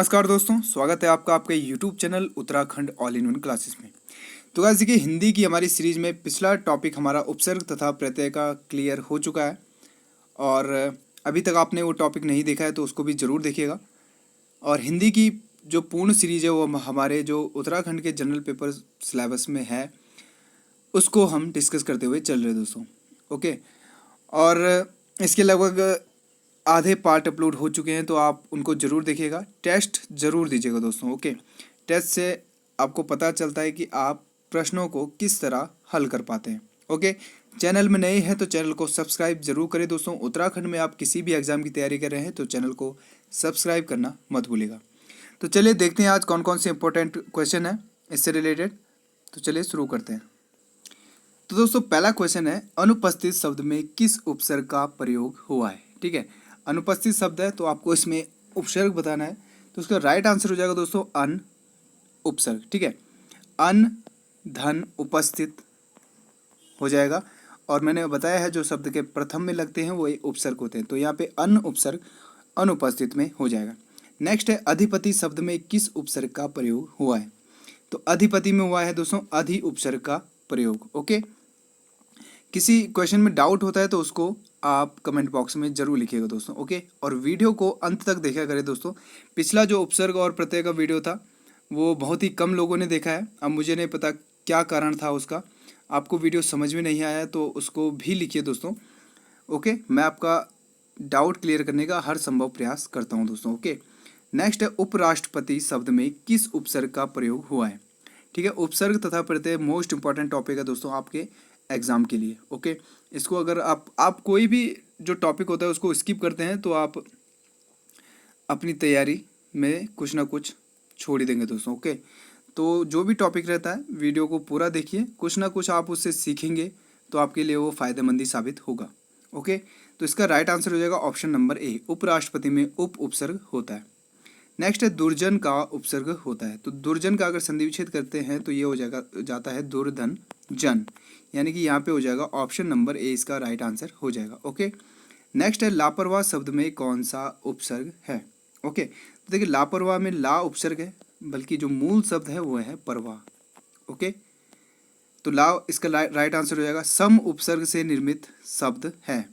नमस्कार दोस्तों, स्वागत है आपका आपके YouTube channel Uttarakhand all in one classes में। तो गाइस देखिए, हिंदी की हमारी सीरीज में पिछला टॉपिक हमारा उपसर्ग तथा प्रत्यय का क्लियर हो चुका है और अभी तक आपने वो टॉपिक नहीं देखा है तो उसको भी ज़रूर देखिएगा। और हिंदी की जो पूर्ण सीरीज है वो हमारे जो उत्तराखंड के जनरल पेपर सिलेबस में है उसको हम डिस्कस करते हुए चल रहे दोस्तों। ओके, और इसके लगभग आधे पार्ट अपलोड हो चुके हैं तो आप उनको ज़रूर देखिएगा, टेस्ट ज़रूर दीजिएगा दोस्तों। ओके, टेस्ट से आपको पता चलता है कि आप प्रश्नों को किस तरह हल कर पाते हैं। ओके, चैनल में नए हैं तो चैनल को सब्सक्राइब जरूर करें दोस्तों। उत्तराखंड में आप किसी भी एग्ज़ाम की तैयारी कर रहे हैं तो चैनल को सब्सक्राइब करना मत भूलिएगा। तो चलिए देखते हैं आज कौन कौन से इंपॉर्टेंट क्वेश्चन है इससे रिलेटेड। तो चलिए शुरू करते हैं। तो दोस्तों पहला क्वेश्चन है, अनुपस्थित शब्द में किस उपसर्ग का प्रयोग हुआ है। ठीक है, अनुपस्थित शब्द है तो आपको इसमें उपसर्ग बताना है। तो उसका राइट आंसर हो जाएगा दोस्तों अन उपसर्ग। ठीक है, अन धन उपस्थित हो जाएगा। और मैंने बताया है जो शब्द के प्रथम में लगते हैं वो उपसर्ग होते हैं, तो यहाँ पे अन उपसर्ग अनुपस्थित में हो जाएगा। नेक्स्ट है, अधिपति शब्द में किस उपसर्ग का प्रयोग हुआ है। तो अधिपति में हुआ है दोस्तों अधि उपसर्ग का प्रयोग। ओके, किसी क्वेश्चन में डाउट होता है तो उसको आप कमेंट बॉक्स में जरूर लिखिएगा दोस्तों। ओके, और वीडियो को अंत तक देखा करें दोस्तों। पिछला जो उपसर्ग और प्रत्यय का वीडियो था वो बहुत ही कम लोगों ने देखा है। अब मुझे नहीं पता क्या कारण था उसका, आपको वीडियो समझ में नहीं आया तो उसको भी लिखिए दोस्तों। ओके, मैं आपका डाउट क्लियर करने का हर संभव प्रयास करता हूँ दोस्तों। ओके, नेक्स्ट है, उपराष्ट्रपति शब्द में किस उपसर्ग का प्रयोग हुआ है। ठीक है, उपसर्ग तथा प्रत्यय मोस्ट इंपॉर्टेंट टॉपिक है दोस्तों आपके एग्जाम के लिए। ओके, इसको अगर आप कोई भी जो टॉपिक होता है उसको स्किप करते हैं तो आप अपनी तैयारी में कुछ ना कुछ छोड़ ही देंगे दोस्तों। ओके, तो जो भी टॉपिक रहता है वीडियो को पूरा देखिए, कुछ ना कुछ आप उससे सीखेंगे तो आपके लिए वो फायदेमंद ही साबित होगा। ओके, तो इसका राइट आंसर हो जाएगा ऑप्शन नंबर ए, उपराष्ट्रपति में उप उपसर्ग होता है। नेक्स्ट है, दुर्जन का उपसर्ग होता है। तो दुर्जन का अगर संधि विच्छेद करते हैं तो ये हो जाता है दुर्धन जन, यानी कि यहाँ पे हो जाएगा ऑप्शन नंबर ए, इसका राइट आंसर हो जाएगा। ओके, नेक्स्ट है, लापरवाह शब्द में कौन सा उपसर्ग है। ओके, तो देखिए लापरवाह में ला उपसर्ग है, बल्कि जो मूल शब्द है वो है परवाह। ओके, तो ला इसका राइट आंसर हो जाएगा। सम उपसर्ग से निर्मित शब्द है,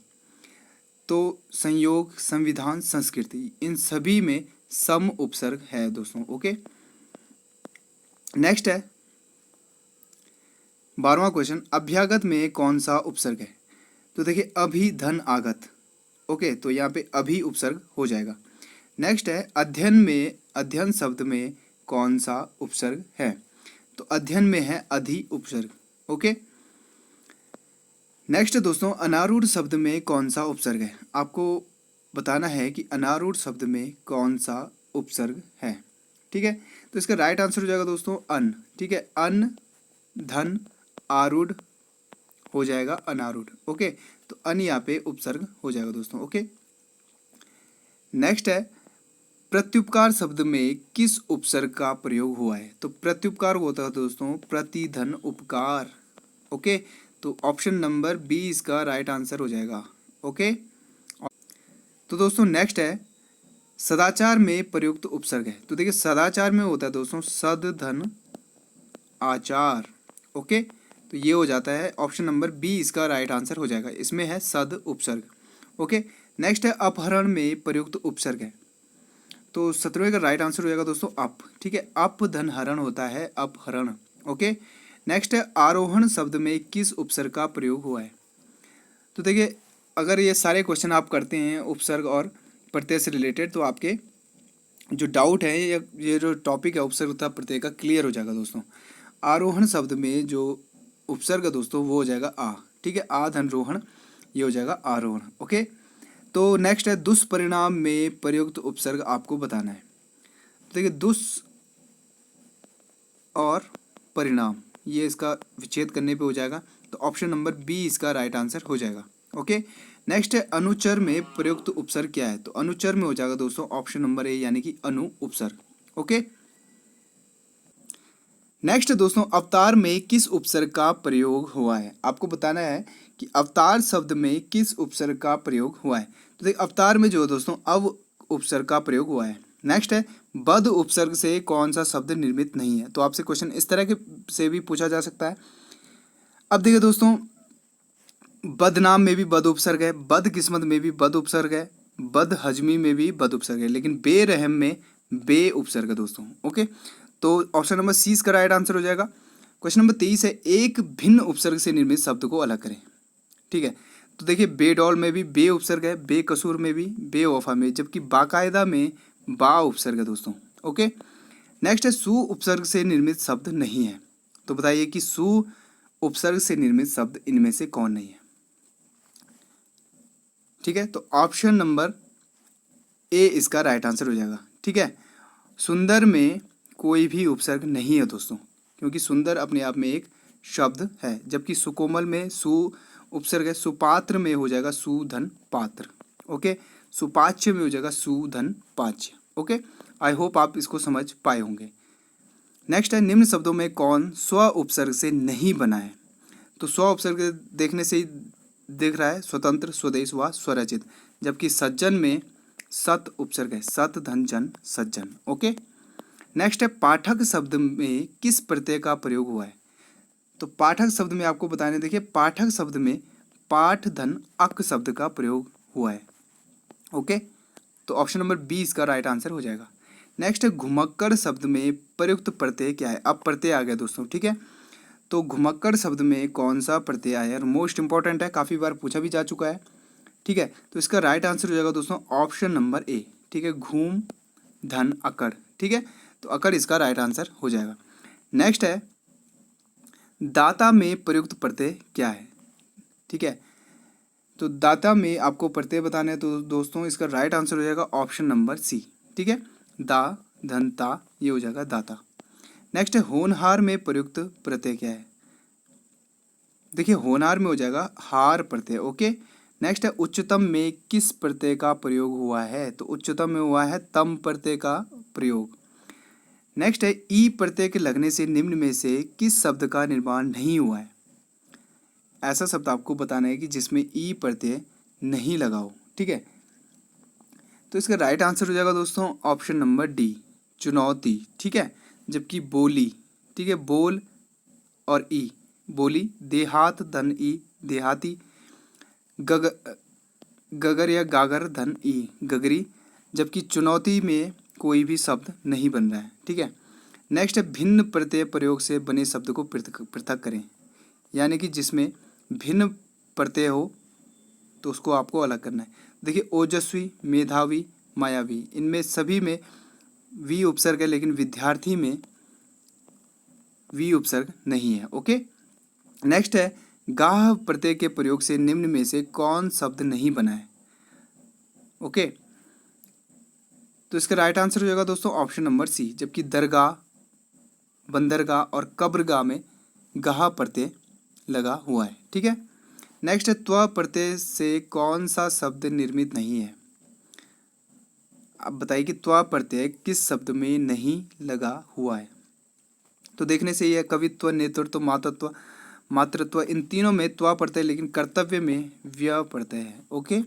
तो संयोग, संविधान, संस्कृति, इन सभी में सम उपसर्ग है दोस्तों। ओके, नेक्स्ट है 12वां क्वेश्चन, अभ्यागत में कौन सा उपसर्ग है। तो देखिए अभि धन आगत। ओके, तो यहाँ पे अभि उपसर्ग हो जाएगा। नेक्स्ट है, अध्ययन में, अध्ययन शब्द में कौन सा उपसर्ग है। तो अध्ययन में है अधि उपसर्ग। ओके, नेक्स्ट दोस्तों, अनारूढ़ शब्द में कौन सा उपसर्ग है। आपको बताना है कि अनारूढ़ शब्द में कौन सा उपसर्ग है। ठीक है, तो इसका राइट आंसर हो जाएगा दोस्तों अन। ठीक है, अन धन आरूढ़ हो जाएगा अनारूढ़। ओके, तो अन यहाँ पे उपसर्ग हो जाएगा दोस्तों। ओके, नेक्स्ट है, प्रत्युपकार शब्द में किस उपसर्ग का प्रयोग हुआ है। तो प्रत्युपकार होता है दोस्तों प्रतिधन उपकार। ओके, तो ऑप्शन नंबर बी इसका राइट आंसर हो जाएगा। ओके, तो दोस्तों नेक्स्ट है, सदाचार में प्रयुक्त उपसर्ग है। तो देखिए सदाचार में होता है दोस्तों सद धन आचार। ओके, तो ये हो जाता है ऑप्शन नंबर बी, इसका राइट आंसर हो जाएगा, इसमें है सद उपसर्ग। ओके, नेक्स्ट है, अपहरण में प्रयुक्त उपसर्ग है। तो 17वें का राइट आंसर हो जाएगा दोस्तों अप। ठीक है, अप धन हरण होता है अपहरण। ओके, नेक्स्ट है, आरोहण शब्द में किस उपसर्ग का प्रयोग हुआ है। तो देखिए अगर ये सारे क्वेश्चन आप करते हैं उपसर्ग और प्रत्यय से रिलेटेड तो आपके जो डाउट है ये जो टॉपिक है उपसर्ग तथा प्रत्यय का क्लियर हो जाएगा दोस्तों। आरोहण शब्द में जो उपसर्ग है दोस्तों वो हो जाएगा आ। ठीक है, आ धन रोहण, ये हो जाएगा आरोहण। ओके, तो नेक्स्ट है, दुष्परिणाम में प्रयुक्त उपसर्ग आपको बताना है। देखिए दुष और परिणाम, ये इसका विच्छेद करने पे हो जाएगा, तो ऑप्शन नंबर बी इसका राइट आंसर हो जाएगा। ओके, नेक्स्ट है, अनुचर में प्रयुक्त उपसर्ग क्या है। तो अनुचर में हो जाएगा दोस्तों ऑप्शन नंबर ए, यानी कि अनु उपसर्ग। ओके, नेक्स्ट दोस्तों, अवतार में किस उपसर्ग का प्रयोग हुआ है। आपको बताना है कि अवतार शब्द में किस उपसर्ग का प्रयोग हुआ है। तो देखिए अवतार में जो है दोस्तों अव उपसर्ग का प्रयोग हुआ है। नेक्स्ट है, बद उपसर्ग से कौन सा शब्द निर्मित नहीं है। तो आपसे क्वेश्चन इस तरह के से भी पूछा जा सकता है। अब देखिए दोस्तों, बदनाम में भी बद उपसर्ग है, बदकिस्मत में भी बद उपसर्ग है, बदहजमी में भी बद उपसर्ग है, लेकिन बेरहम में बे उपसर्ग है दोस्तों। ओके, तो ऑप्शन नंबर सी इसका राइट आंसर हो जाएगा। क्वेश्चन नंबर 23 है, एक भिन्न उपसर्ग से निर्मित शब्द को अलग करें। ठीक है, तो देखिए बेडौल में भी बे उपसर्ग है, बेकसूर में भी, बेवफा में, जबकि बाकायदा में बा उपसर्ग है दोस्तों। ओके, नेक्स्ट है, सु उपसर्ग से निर्मित शब्द नहीं है। तो बताइए कि सु उपसर्ग से निर्मित शब्द इनमें से कौन नहीं है। ठीक है, तो ऑप्शन नंबर ए इसका राइट आंसर हो जाएगा। ठीक है, सुंदर में कोई भी उपसर्ग नहीं है दोस्तों, क्योंकि सुंदर अपने आप में एक शब्द है, जबकि सुकोमल में सु उपसर्ग है। सुपात्र में हो जाएगा सुधन पात्र। ओके, सुपाच्य में हो जाएगा सुधन पाच्य। ओके, आई होप आप इसको समझ पाए होंगे। नेक्स्ट है, निम्न शब्दों में कौन स्व उपसर्ग से नहीं बना है। तो स्व उपसर्ग देखने से ही दिख रहा है, स्वतंत्र, स्वदेश व स्वरचित, जबकि सज्जन में सत उपसर्ग है, सत धन जन सज्जन। ओके, नेक्स्ट है, पाठक शब्द में किस प्रत्यय का प्रयोग हुआ है। तो पाठक शब्द में आपको बताने, देखिए पाठक शब्द में पाठ धन अक शब्द का प्रयोग हुआ है। ओके, तो ऑप्शन नंबर बी इसका राइट आंसर हो जाएगा। नेक्स्ट है, घुमक्कड़ शब्द में प्रयुक्त प्रत्यय क्या है। अब प्रत्यय आ गया दोस्तों। ठीक है, तो घुमक्कड़ शब्द में कौन सा प्रत्यय आया है, मोस्ट इंपॉर्टेंट है, काफ़ी बार पूछा भी जा चुका है। ठीक है, तो इसका राइट आंसर हो जाएगा दोस्तों ऑप्शन नंबर ए। ठीक है, घूम धन अकड़। ठीक है, तो अकड़ इसका राइट आंसर हो जाएगा। नेक्स्ट है, दाता में प्रयुक्त प्रत्यय क्या है। ठीक है, तो दाता में आपको प्रत्यय बताने हैं, तो दोस्तों इसका राइट आंसर हो जाएगा ऑप्शन नंबर सी। ठीक है, दा धन ता, ये हो जाएगा दाता। नेक्स्ट है, होनहार में प्रयुक्त प्रत्यय क्या है। देखिए होनहार में हो जाएगा हार प्रत्यय। ओके, नेक्स्ट है, उच्चतम में किस प्रत्यय का प्रयोग हुआ है। तो उच्चतम में हुआ है तम प्रत्यय का प्रयोग। नेक्स्ट है, ई प्रत्यय के लगने से निम्न में से किस शब्द का निर्माण नहीं हुआ है। ऐसा शब्द आपको बताना है कि जिसमें ई प्रत्यय नहीं लगा हो। ठीक है, तो इसका राइट आंसर हो जाएगा दोस्तों ऑप्शन नंबर डी, चुनौती। ठीक है, जबकि बोली, ठीक है, बोल और ई, बोली, देहात धन ई देहाती, गग गगर या गागर धन ई गगरी, जबकि चुनौती में कोई भी शब्द नहीं बन रहा है। ठीक है, नेक्स्ट है, भिन्न प्रत्यय प्रयोग से बने शब्द को पृथक पृथक करें, यानी कि जिसमें भिन्न प्रत्यय हो तो उसको आपको अलग करना है। देखिए ओजस्वी, मेधावी, मायावी, इनमें सभी में वी उपसर्ग है, लेकिन विद्यार्थी में वी उपसर्ग नहीं है। ओके, नेक्स्ट है, गाह प्रत्यय के प्रयोग से निम्न में से कौन शब्द नहीं बना है। ओके, तो इसका राइट आंसर हो जाएगा दोस्तों ऑप्शन नंबर सी, जबकि दरगाह, बंदरगाह और कब्रगाह में गाह प्रत्यय लगा हुआ है। ठीक है, नेक्स्ट है, त्व प्रत्यय से कौन सा शब्द निर्मित नहीं है। अब बताइए कि त्व प्रत्यय किस शब्द में नहीं लगा हुआ है। तो देखने से यह कवित्व, नेतृत्व, मातृत्व, मातृत्व, इन तीनों में त्व प्रत्यय, लेकिन कर्तव्य में व्य प्रत्यय है। ओके,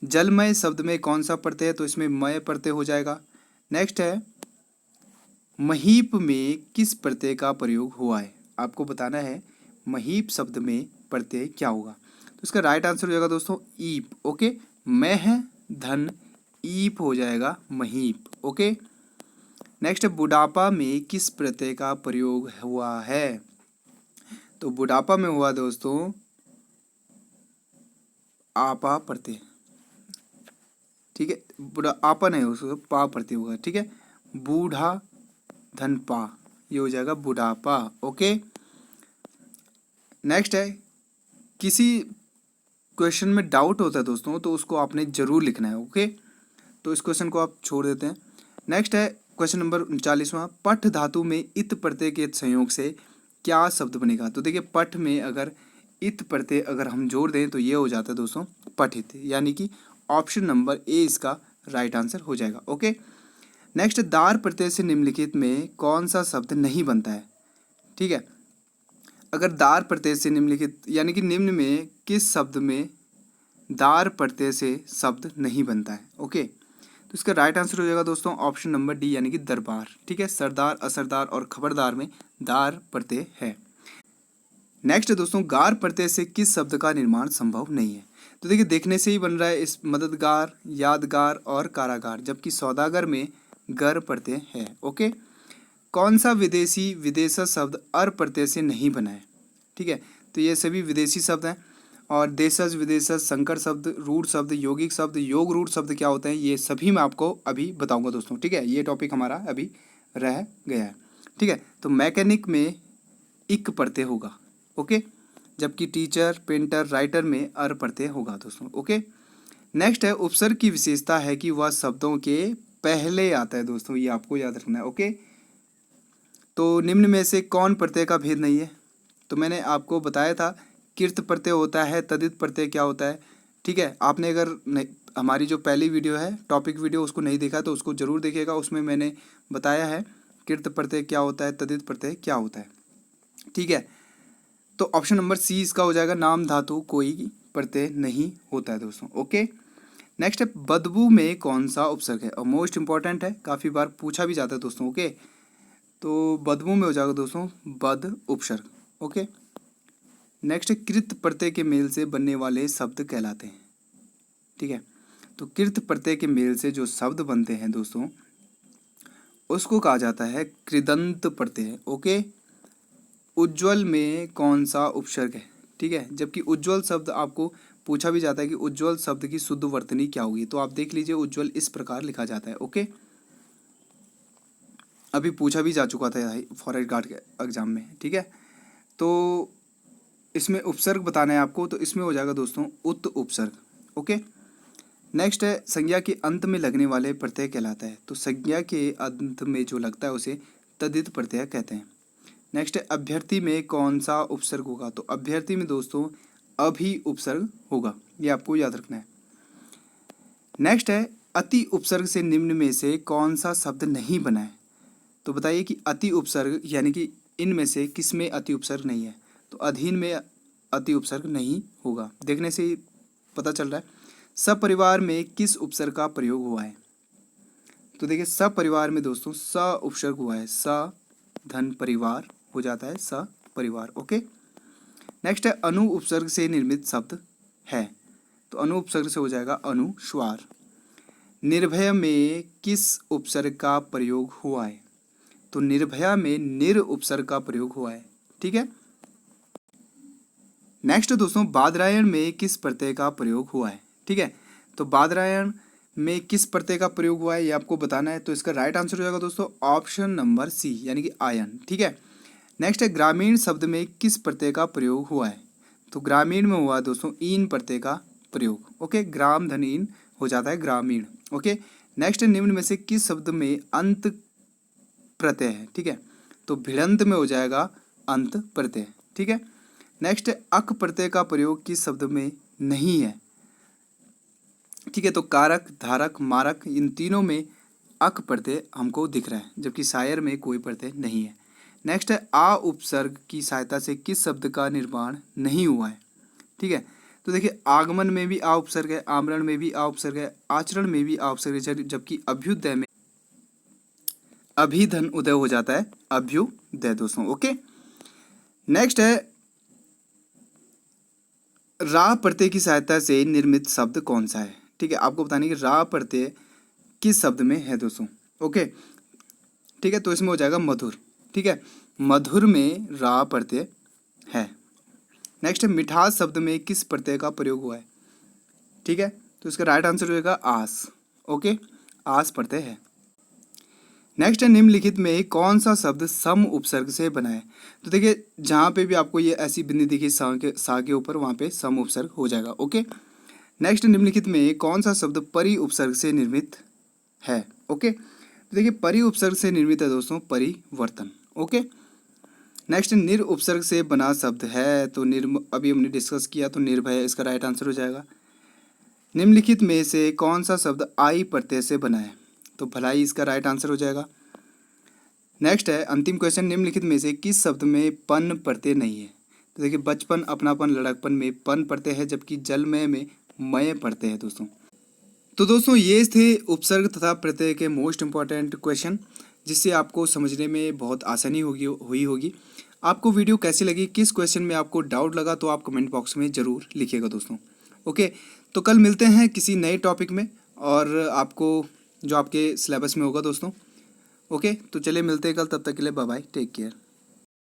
जलमय शब्द में कौन सा प्रत्यय है। तो इसमें मय प्रत्यय हो जाएगा। नेक्स्ट है, महीप में किस प्रत्यय का प्रयोग हुआ है। आपको बताना है महीप शब्द में प्रत्यय क्या होगा। तो इसका राइट आंसर हो जाएगा दोस्तों ईप। ओके, मह धन ईप हो जाएगा महीप। ओके, नेक्स्ट है, बुढ़ापा में किस प्रत्यय का प्रयोग हुआ है। तो बुढ़ापा में हुआ दोस्तों आपा प्रत्यय। ठीक है, बुढ़ा आपा नहीं, उसको पा प्रत्यय होगा। ठीक है, बूढ़ा धन पा, ये हो जाएगा बुढ़ापा। ओके, नेक्स्ट है, किसी क्वेश्चन में डाउट होता है दोस्तों तो उसको आपने जरूर लिखना है। ओके, तो इस क्वेश्चन को आप छोड़ देते हैं। नेक्स्ट है क्वेश्चन नंबर 39वां, पठ धातु में इत प्रत्यय के संयोग से क्या शब्द बनेगा। तो देखिए पठ में अगर इत प्रत्यय अगर हम जोड़ दें तो ये हो जाता है दोस्तों पठित, यानी कि ऑप्शन नंबर ए इसका राइट आंसर हो जाएगा। ओके, नेक्स्ट, दार प्रत्यय से निम्नलिखित में कौन सा शब्द नहीं बनता है। ठीक है, अगर दार प्रत्यय से निम्नलिखित यानी कि निम्न में किस शब्द में दार प्रत्यय से शब्द नहीं बनता है। ओके, तो इसका राइट आंसर हो जाएगा दोस्तों ऑप्शन नंबर डी यानी कि दरबार। ठीक है, सरदार, असरदार और खबरदार में दार प्रत्यय है। नेक्स्ट है दोस्तों, गार प्रत्यय से किस शब्द का निर्माण संभव नहीं है। तो देखिए, देखने से ही बन रहा है इस मददगार, यादगार और कारागार, जबकि सौदागर में गर प्रत्यय है। ओके, कौन सा विदेशी विदेशा शब्द अर प्रत्यय से नहीं बना है। ठीक है, तो ये सभी विदेशी शब्द हैं। और देशज, विदेशज, संकर शब्द, रूढ़ शब्द, यौगिक शब्द, योग रूढ़ शब्द क्या होते हैं, ये सभी मैं आपको अभी बताऊंगा दोस्तों। ठीक है, ये टॉपिक हमारा अभी रह गया है। ठीक है, तो मैकेनिक में इक प्रत्यय होगा। ओके, जबकि टीचर, पेंटर, राइटर में अर प्रत्यय होगा दोस्तों। ओके, नेक्स्ट है, उपसर्ग की विशेषता है कि वह शब्दों के पहले आता है दोस्तों, ये आपको याद रखना है। ओके, तो निम्न में से कौन प्रत्यय का भेद नहीं है। तो मैंने आपको बताया था, कृत प्रत्यय होता है, तदित प्रत्यय क्या होता है। ठीक है, आपने अगर हमारी जो पहली वीडियो है टॉपिक वीडियो उसको नहीं देखा तो उसको जरूर देखिएगा, उसमें मैंने बताया है कृत प्रत्यय क्या होता है, तदित प्रत्यय क्या होता है। ठीक है, तो ऑप्शन नंबर सी इसका हो जाएगा, नाम धातु कोई प्रत्यय नहीं होता है दोस्तों। ओके, नेक्स्ट है, बदबू में कौन सा उपसर्ग है, और मोस्ट इंपॉर्टेंट है, काफ़ी बार पूछा भी जाता है दोस्तों। ओके, तो बदबू में हो जाएगा दोस्तों बद उपसर्ग। ओके, नेक्स्ट, कृत प्रत्यय के मेल से बनने वाले शब्द कहलाते हैं। ठीक है, तो कृत प्रत्यय के मेल से जो शब्द बनते हैं दोस्तों उसको कहा जाता है कृदंत प्रत्यय। ओके, उज्ज्वल में कौन सा उपसर्ग है। ठीक है, जबकि उज्ज्वल शब्द आपको पूछा भी जाता है कि उज्ज्वल शब्द की शुद्ध वर्तनी क्या होगी, तो आप देख लीजिए उज्ज्वल इस प्रकार लिखा जाता है। ओके, अभी पूछा भी जा चुका था फॉरेस्ट गार्ड के एग्जाम में। ठीक है, तो इसमें उपसर्ग बताना है आपको, तो इसमें हो जाएगा दोस्तों उत उपसर्ग। ओके, नेक्स्ट है, संज्ञा के अंत में लगने वाले प्रत्यय कहलाता है। तो संज्ञा के अंत में जो लगता है उसे तद्धित प्रत्यय कहते हैं। नेक्स्ट है, अभ्यर्थी में कौन सा उपसर्ग होगा। तो अभ्यर्थी में दोस्तों अभी उपसर्ग होगा, ये आपको याद रखना है। नेक्स्ट है, अति उपसर्ग से निम्न में से कौन सा शब्द नहीं बना है। तो बताइए कि अति उपसर्ग यानी कि इनमें से किस में अति उपसर्ग नहीं है। तो अधीन में अति उपसर्ग नहीं होगा, देखने से ही पता चल रहा है। सपरिवार में किस उपसर्ग का प्रयोग हुआ है। तो देखिए, सपरिवार में दोस्तों स उपसर्ग हुआ है, स धन परिवार हो जाता है स परिवार। ओके, नेक्स्ट है, अनु उपसर्ग से निर्मित शब्द है। तो अनु उपसर्ग से हो जाएगा अनुस्वार। निर्भय में किस उपसर्ग का प्रयोग हुआ है। तो निर्भया में निर उपसर्ग का प्रयोग हुआ है। ठीक है, नेक्स्ट दोस्तों, बादरायण में किस प्रत्यय का प्रयोग हुआ है। ठीक है, तो बादरायण में किस प्रत्यय का प्रयोग हुआ है ये आपको बताना है। तो इसका राइट आंसर हो जाएगा दोस्तों ऑप्शन नंबर सी यानी कि आयन। ठीक है, नेक्स्ट है, ग्रामीण शब्द में किस प्रत्यय का प्रयोग हुआ है। तो ग्रामीण में हुआ दोस्तों ईन प्रत्यय का प्रयोग। ओके, ग्राम धन ईन हो जाता है ग्रामीण। ओके, नेक्स्ट, निम्न में से किस शब्द में अंत प्रत्यय है। ठीक है, तो भिड़ंत में हो जाएगा अंत प्रत्यय। ठीक है, नेक्स्ट, अक प्रत्यय का प्रयोग किस शब्द में नहीं है। ठीक है, तो कारक, धारक, मारक इन तीनों में अक प्रत्यय हमको दिख रहा है, जबकि शायर में कोई प्रत्यय नहीं है। नेक्स्ट है, आ उपसर्ग की सहायता से किस शब्द का निर्माण नहीं हुआ है। ठीक है, तो देखिए, आगमन में भी आ उपसर्ग है, आमरण में भी आ उपसर्ग है, आचरण में भी आ उपसर्ग है, जबकि अभ्युदय में अभिधन उदय हो जाता है अभ्युदय दोस्तों। ओके, नेक्स्ट है, रा प्रत्यय की सहायता से निर्मित शब्द कौन सा है। ठीक है, आपको बताने की रा प्रत्यय किस शब्द में है दोस्तों। ओके, ठीक है, तो इसमें हो जाएगा मधुर। ठीक है, मधुर में रा प्रत्यय है। नेक्स्ट है, मिठास शब्द में किस प्रत्यय का प्रयोग हुआ है। ठीक है, तो इसका राइट आंसर हो जाएगा आस। ओके, आस प्रत्यय है। नेक्स्ट है, निम्नलिखित में कौन सा शब्द सम उपसर्ग से बना है। तो देखिए, जहाँ पे भी आपको ये ऐसी बिंदी दिखी सा के ऊपर, वहाँ पे सम उपसर्ग हो जाएगा। ओके, नेक्स्ट, निम्नलिखित में कौन सा शब्द परि उपसर्ग से निर्मित है। ओके, तो देखिए, परि उपसर्ग से निर्मित है दोस्तों परिवर्तन। ओके, नेक्स्ट, निर उपसर्ग से बना शब्द है। तो अभी हमने डिस्कस किया, तो निर्भय इसका राइट आंसर हो जाएगा। निम्नलिखित में से कौन सा शब्द आई प्रत्यय से बना है। तो भलाई इसका राइट आंसर हो जाएगा। नेक्स्ट है, अंतिम क्वेश्चन, निम्नलिखित में से किस शब्द में पन प्रत्यय नहीं है। तो देखिए, बचपन, अपनापन, लड़कपन में पन प्रत्यय है, जबकि जलमय में मय प्रत्यय है दोस्तों। तो दोस्तों ये थे उपसर्ग तथा प्रत्यय के मोस्ट इम्पॉर्टेंट क्वेश्चन, जिससे आपको समझने में बहुत आसानी हुई होगी। आपको वीडियो कैसी लगी, किस क्वेश्चन में आपको डाउट लगा, तो आप कमेंट बॉक्स में ज़रूर लिखिएगा दोस्तों। ओके, तो कल मिलते हैं किसी नए टॉपिक में और आपको जो आपके सिलेबस में होगा दोस्तों। ओके, तो चलिए मिलते हैं कल, तब तक के लिए बाय बाय, टेक केयर।